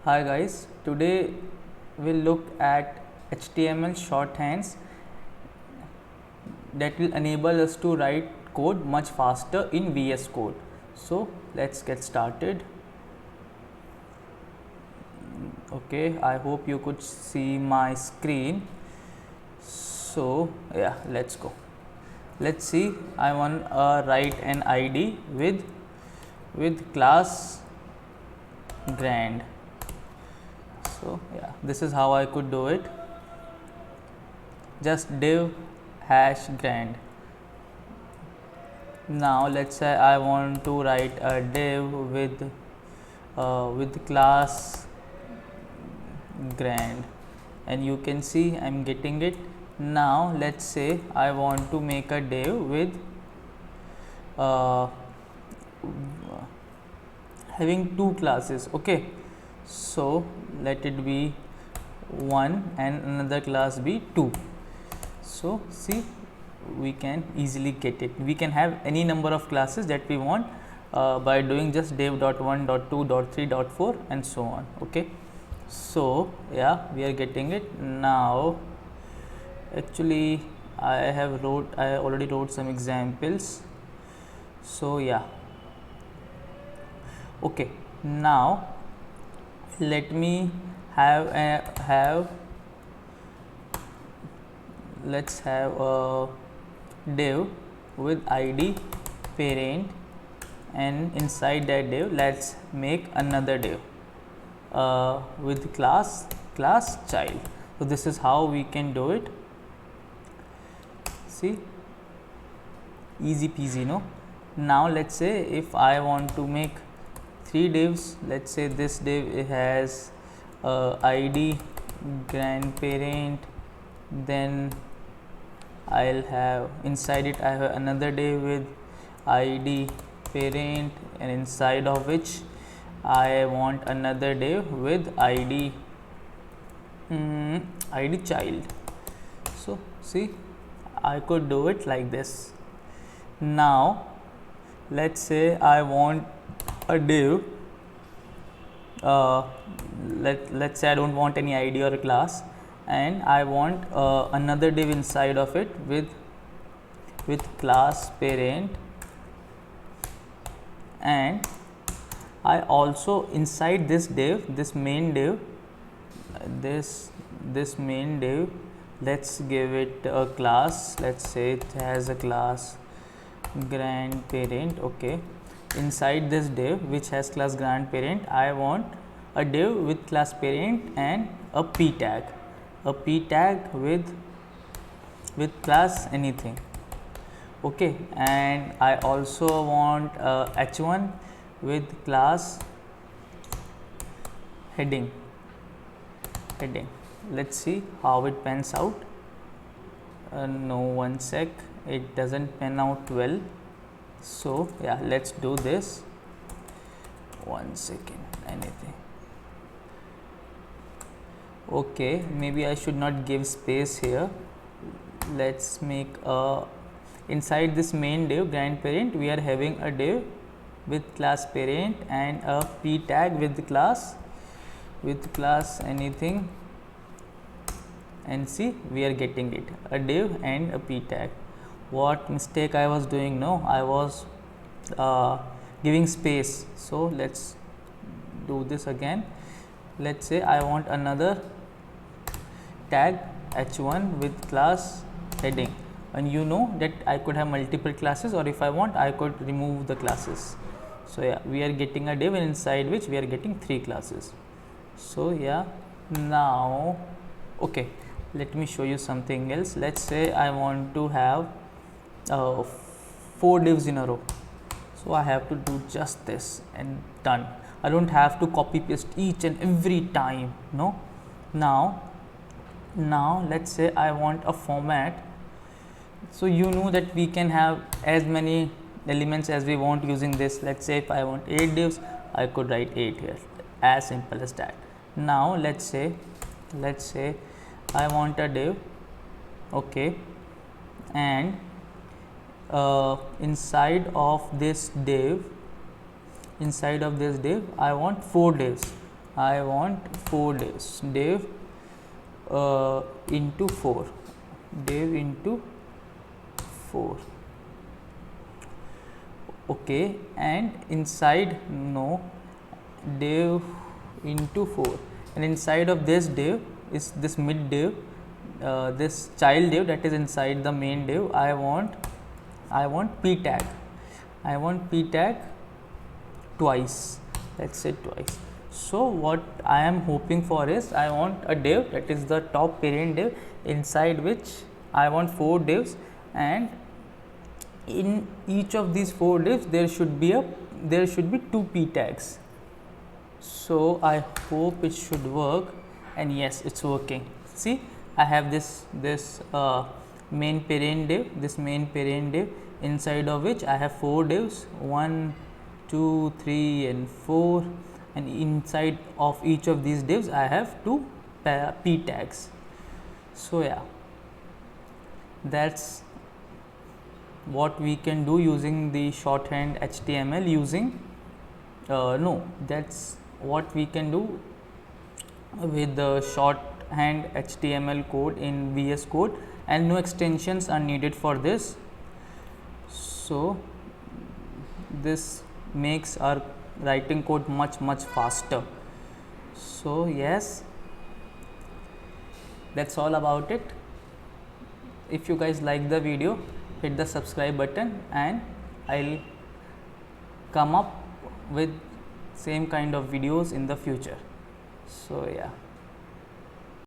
Hi guys, today we'll look at HTML shorthands that will enable us to write code much faster in VSCode. So let's get started. Okay, I hope you could see my screen. So yeah, let's go. Let's see. I want to write an ID with class grand. So yeah, this is how I could do it. Just div hash grand. Now let's say I want to write a div with class grand, and you can see I'm getting it. Now let's say I want to make a div with having two classes. Okay, so let it be 1 and another class be 2. So see, we can easily get it. We can have any number of classes that we want by doing just div.1, .2, .3, .4 and so on. Okay, so yeah, we are getting it now. Actually I already wrote some examples. So yeah, okay, now let me let's have a div with id parent, and inside that div let's make another div with class child. So this is how we can do it. See, easy peasy, no? Now let's say if I want to make 3 divs, let's say this div has id grandparent, then I'll have inside it I have another div with id parent, and inside of which I want another div with id child. So see, I could do it like this. Now let's say I want a div, let's say I don't want any id or a class, and I want another div inside of it with class parent, and I also inside this div, this main div, this main div, let's give it a class. Let's say it has a class grandparent. Okay, inside this div which has class grandparent, I want a div with class parent and a p tag with class anything. Okay, and I also want h1 with class heading. Let's see how it pans out. No, one sec, it doesn't pan out well. So yeah, let's do this. 1 second, anything. Okay, maybe I should not give space here. Let's make a inside this main div grandparent, we are having a div with class parent and a p tag with class anything, and see, we are getting it, a div and a p tag. What mistake I was doing? No, I was giving space. So let's do this again. Let's say I want another tag h1 with class heading, and you know that I could have multiple classes, or if I want I could remove the classes. So yeah, we are getting a div inside which we are getting 3 classes. So yeah, now okay, let me show you something else. Let's say I want to have 4 divs in a row. So I have to do just this and done. I don't have to copy paste each and every time. No. Now let's say I want a format. So you know that we can have as many elements as we want using this. Let's say if I want 8 divs, I could write 8 here, as simple as that. Now let's say I want a div, okay, and inside of this div I want 4 divs. I want 4 divs, div into 4, div into 4. Okay, and inside, no, div into 4, and inside of this div is this mid div, this child div that is inside the main div. I want p tag, I want p tag twice, let's say twice. So what I am hoping for is, I want a div that is the top parent div, inside which I want 4 divs, and in each of these 4 divs there should be 2 p tags. So I hope it should work, and yes, it's working. See, I have this main parent div, this main parent div, inside of which I have 4 divs, 1, 2, 3 and 4, and inside of each of these divs I have 2 p tags. So yeah, that's what we can do using the shorthand HTML using that's what we can do with the shorthand HTML code in VS Code, and no extensions are needed for this. So this makes our writing code much faster. So yes, that's all about it. If you guys like the video, hit the subscribe button, and I'll come up with same kind of videos in the future. So yeah.